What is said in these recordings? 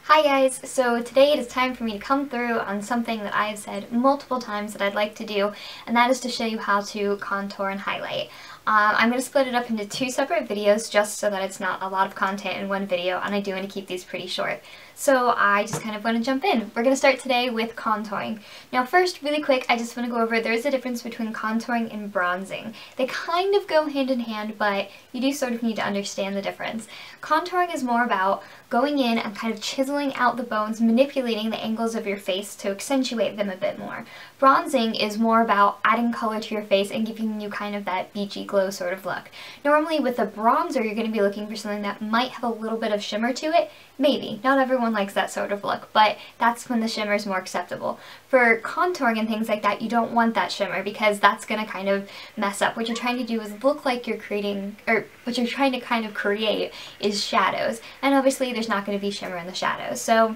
Hi guys, so today it is time for me to come through on something that I have said multiple times that I'd like to do, and that is to show you how to contour and highlight. I'm going to split it up into two separate videos just so that it's not a lot of content in one video, and I do want to keep these pretty short. So I just kind of want to jump in. We're going to start today with contouring. Now first, really quick, I just want to go over there's a difference between contouring and bronzing. They kind of go hand in hand, but you do sort of need to understand the difference. Contouring is more about going in and kind of chiseling out the bones, manipulating the angles of your face to accentuate them a bit more. Bronzing is more about adding color to your face and giving you kind of that beachy glow sort of look. Normally with a bronzer, you're going to be looking for something that might have a little bit of shimmer to it. Maybe. Not everyone likes that sort of look, but that's when the shimmer is more acceptable. For contouring and things like that, you don't want that shimmer because that's going to kind of mess up. What you're trying to do is look like you're creating, or what you're trying to kind of create is shadows. And obviously there's not going to be shimmer in the shadows. So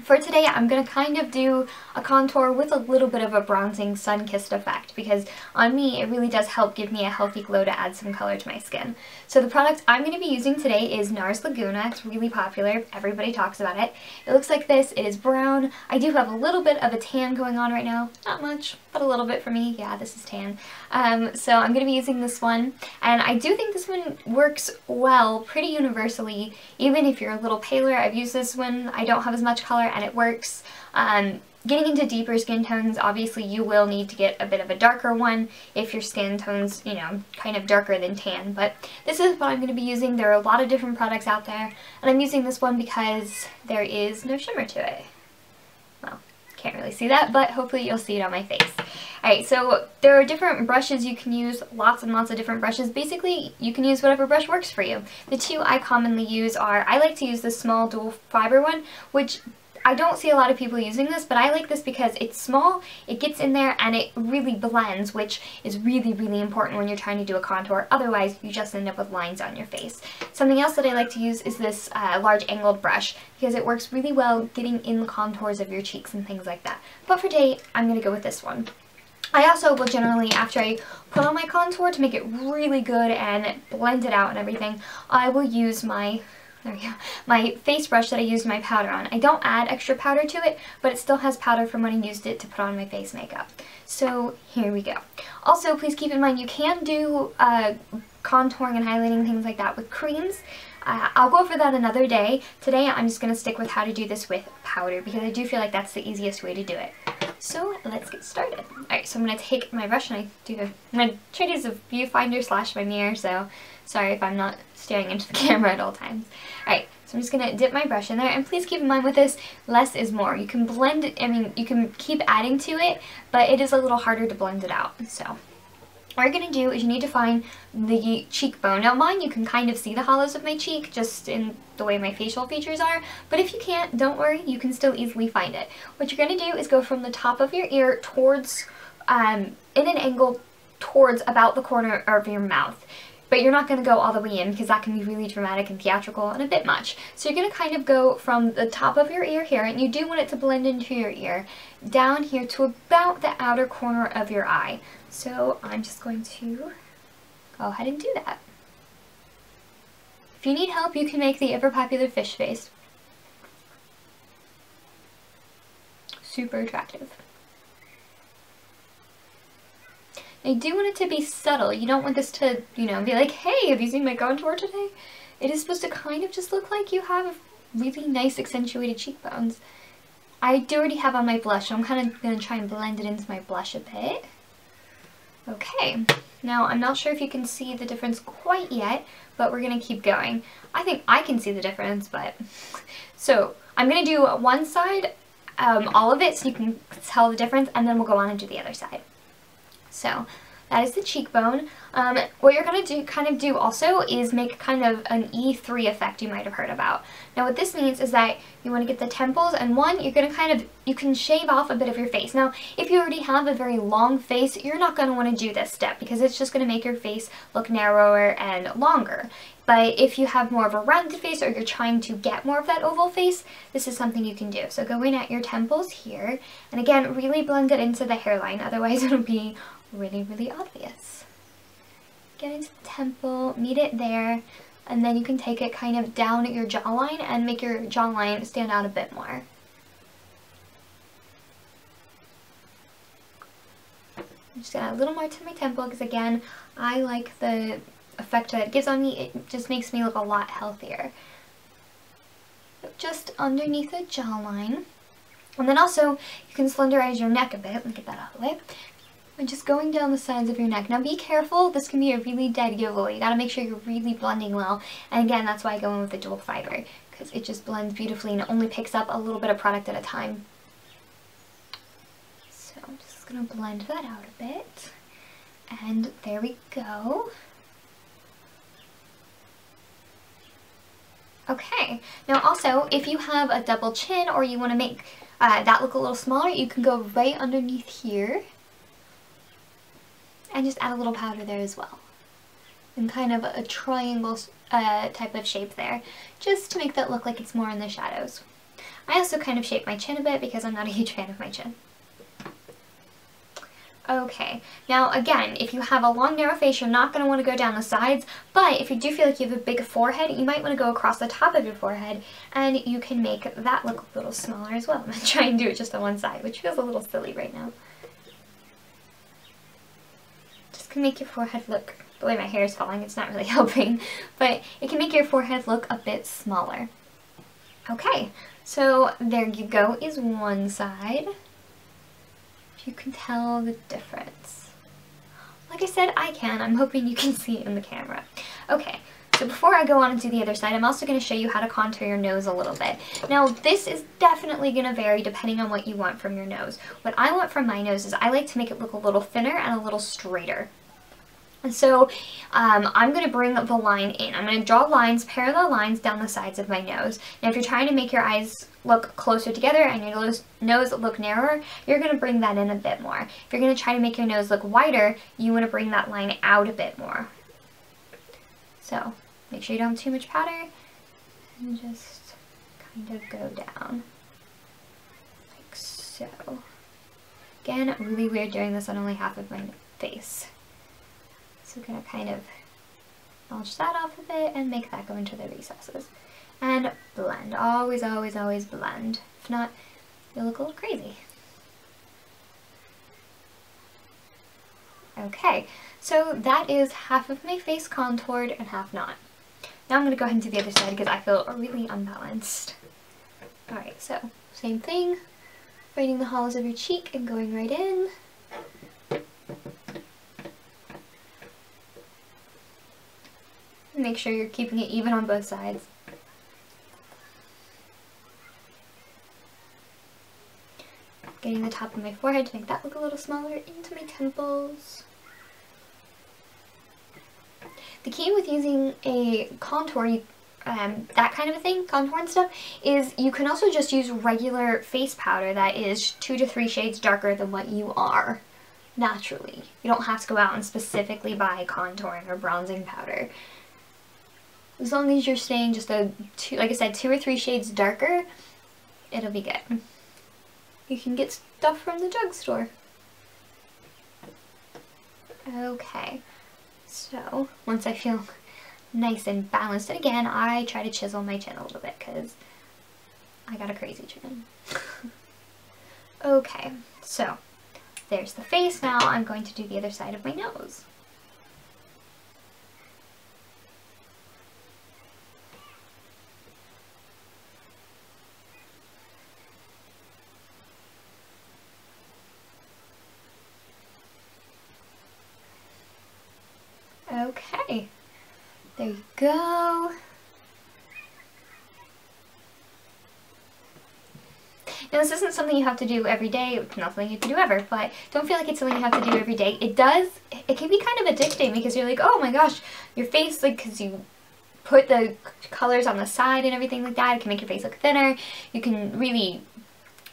for today, I'm going to kind of do a contour with a little bit of a bronzing sun-kissed effect because on me, it really does help give me a healthy glow to add some color to my skin. So the product I'm going to be using today is NARS Laguna. It's really popular. Everybody talks about it. It looks like this. It is brown. I do have a little bit of a tan going on right now. Not much, but a little bit for me. Yeah, this is tan. So I'm going to be using this one, and I do think this one works well, pretty universally. Even if you're a little paler, I've used this one. I don't have as much color, and it works. Getting into deeper skin tones, obviously you will need to get a bit of a darker one if your skin tone's, you know, kind of darker than tan. But this is what I'm going to be using. There are a lot of different products out there, and I'm using this one because there is no shimmer to it. Well, can't really see that, but hopefully you'll see it on my face. Alright, so there are different brushes you can use, lots and lots of different brushes. Basically, you can use whatever brush works for you. The two I commonly use are, I like to use the small dual fiber one, which I don't see a lot of people using this, but I like this because it's small, it gets in there, and it really blends, which is really, really important when you're trying to do a contour. Otherwise, you just end up with lines on your face. Something else that I like to use is this large angled brush because it works really well getting in the contours of your cheeks and things like that. But for today, I'm going to go with this one. I also will generally, after I put on my contour to make it really good and blend it out and everything, I will use my face brush that I used my powder on. I don't add extra powder to it, but it still has powder from when I used it to put on my face makeup. So here we go. Also, please keep in mind you can do contouring and highlighting, things like that, with creams. I'll go over that another day. Today I'm just going to stick with how to do this with powder because I do feel like that's the easiest way to do it. So let's get started. Alright, so I'm going to take my brush and I'm going to try to use a viewfinder / my mirror, so sorry if I'm not staring into the camera at all times. Alright, so I'm just going to dip my brush in there, and please keep in mind with this, less is more. You can blend it, I mean, you can keep adding to it, but it is a little harder to blend it out. So what you're going to do is you need to find the cheekbone. Now mine, you can kind of see the hollows of my cheek just in the way my facial features are, but if you can't, don't worry, you can still easily find it. What you're going to do is go from the top of your ear towards, in an angle towards about the corner of your mouth. But you're not going to go all the way in because that can be really dramatic and theatrical and a bit much. So you're going to kind of go from the top of your ear here, and you do want it to blend into your ear, down here to about the outer corner of your eye. So I'm just going to go ahead and do that. If you need help, you can make the ever popular fish face. Super attractive. I do want it to be subtle. You don't want this to, you know, be like, hey, have you seen my contour today? It is supposed to kind of just look like you have really nice accentuated cheekbones. I do already have on my blush, so I'm kind of going to try and blend it into my blush a bit. Okay, now I'm not sure if you can see the difference quite yet, but we're going to keep going. I think I can see the difference, but... So, I'm going to do one side, all of it, so you can tell the difference, and then we'll go on and do the other side. So that is the cheekbone. What you're going to do also is make kind of an E3 effect you might have heard about. Now what this means is that you want to get the temples, and one, you're going to you can shave off a bit of your face. Now if you already have a very long face, you're not going to want to do this step because it's just going to make your face look narrower and longer. But if you have more of a rounded face or you're trying to get more of that oval face, this is something you can do. So go in at your temples here, and again, really blend it into the hairline, otherwise it'll be really, really obvious. Get into the temple, meet it there, And then you can take it kind of down at your jawline and make your jawline stand out a bit more. I'm just gonna add a little more to my temple because again, I like the effect that it gives on me. It just makes me look a lot healthier. Just underneath the jawline. And then also, you can slenderize your neck a bit. Let me get that out of the way. And just going down the sides of your neck. Now be careful, this can be a really dead giveaway. You gotta make sure you're really blending well. And again, that's why I go in with the dual fiber, because it just blends beautifully and it only picks up a little bit of product at a time. So I'm just gonna blend that out a bit. And there we go. Okay, now also, if you have a double chin or you want to make that look a little smaller, you can go right underneath here and just add a little powder there as well. And kind of a triangle type of shape there, just to make that look like it's more in the shadows. I also kind of shape my chin a bit because I'm not a huge fan of my chin. Okay, now again, if you have a long narrow face, you're not going to want to go down the sides, but if you do feel like you have a big forehead, you might want to go across the top of your forehead, and you can make that look a little smaller as well. I'm going to try and do it just on one side, which feels a little silly right now. Just can make your forehead look, the way my hair is falling, it's not really helping, but it can make your forehead look a bit smaller. Okay, so there you go is one side. You can tell the difference. Like I said, I can. I'm hoping you can see it in the camera. Okay, so before I go on and do the other side, I'm also going to show you how to contour your nose a little bit. Now, this is definitely going to vary depending on what you want from your nose. What I want from my nose is I like to make it look a little thinner and a little straighter. And so I'm going to bring the line in. I'm going to draw lines, parallel lines down the sides of my nose. Now if you're trying to make your eyes look closer together and your nose look narrower, you're going to bring that in a bit more. If you're going to try to make your nose look wider, you want to bring that line out a bit more. So make sure you don't have too much powder and just kind of go down like so. Again, really weird doing this on only half of my face. So we're going to kind of notch that off a bit and make that go into the recesses. And blend. Always, always, always blend. If not, you'll look a little crazy. Okay, so that is half of my face contoured and half not. Now I'm going to go ahead and do the other side because I feel really unbalanced. Alright, so same thing. Finding the hollows of your cheek and going right in. Make sure you're keeping it even on both sides. Getting the top of my forehead to make that look a little smaller, into my temples. The key with using a contour, that kind of a thing, contour and stuff, is you can also just use regular face powder that is 2 to 3 shades darker than what you are naturally. You don't have to go out and specifically buy contouring or bronzing powder. As long as you're staying just like I said, 2 or 3 shades darker, it'll be good. You can get stuff from the drugstore. Okay, so once I feel nice and balanced, and again, I try to chisel my chin a little bit because I got a crazy chin. Okay, so there's the face. Now I'm going to do the other side of my nose. Okay, there you go. Now this isn't something you have to do every day, it's not something you have to do ever, but don't feel like it's something you have to do every day. It can be kind of addicting because you're like, oh my gosh, your face, like, because you put the colors on the side and everything like that, it can make your face look thinner. You can really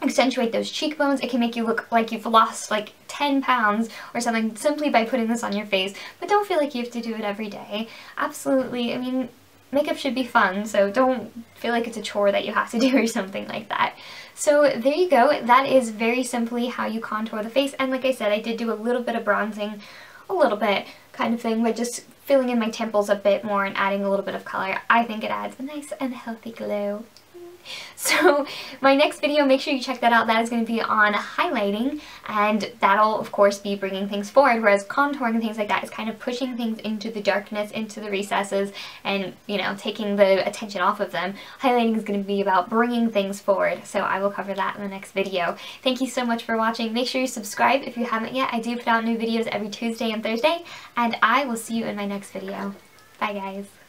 accentuate those cheekbones. It can make you look like you've lost like 10 pounds or something simply by putting this on your face, but don't feel like you have to do it every day. Absolutely, I mean, makeup should be fun, so don't feel like it's a chore that you have to do or something like that. So there you go, that is very simply how you contour the face, and like I said, I did do a little bit of bronzing, a little bit kind of thing, but just filling in my temples a bit more and adding a little bit of color. I think it adds a nice and healthy glow. So my next video, make sure you check that out. That is going to be on highlighting, and that'll of course be bringing things forward, whereas contouring and things like that is kind of pushing things into the darkness, into the recesses, and, you know, taking the attention off of them. Highlighting is going to be about bringing things forward, so I will cover that in the next video. Thank you so much for watching. Make sure you subscribe if you haven't yet. I do put out new videos every Tuesday and Thursday, and I will see you in my next video. Bye guys.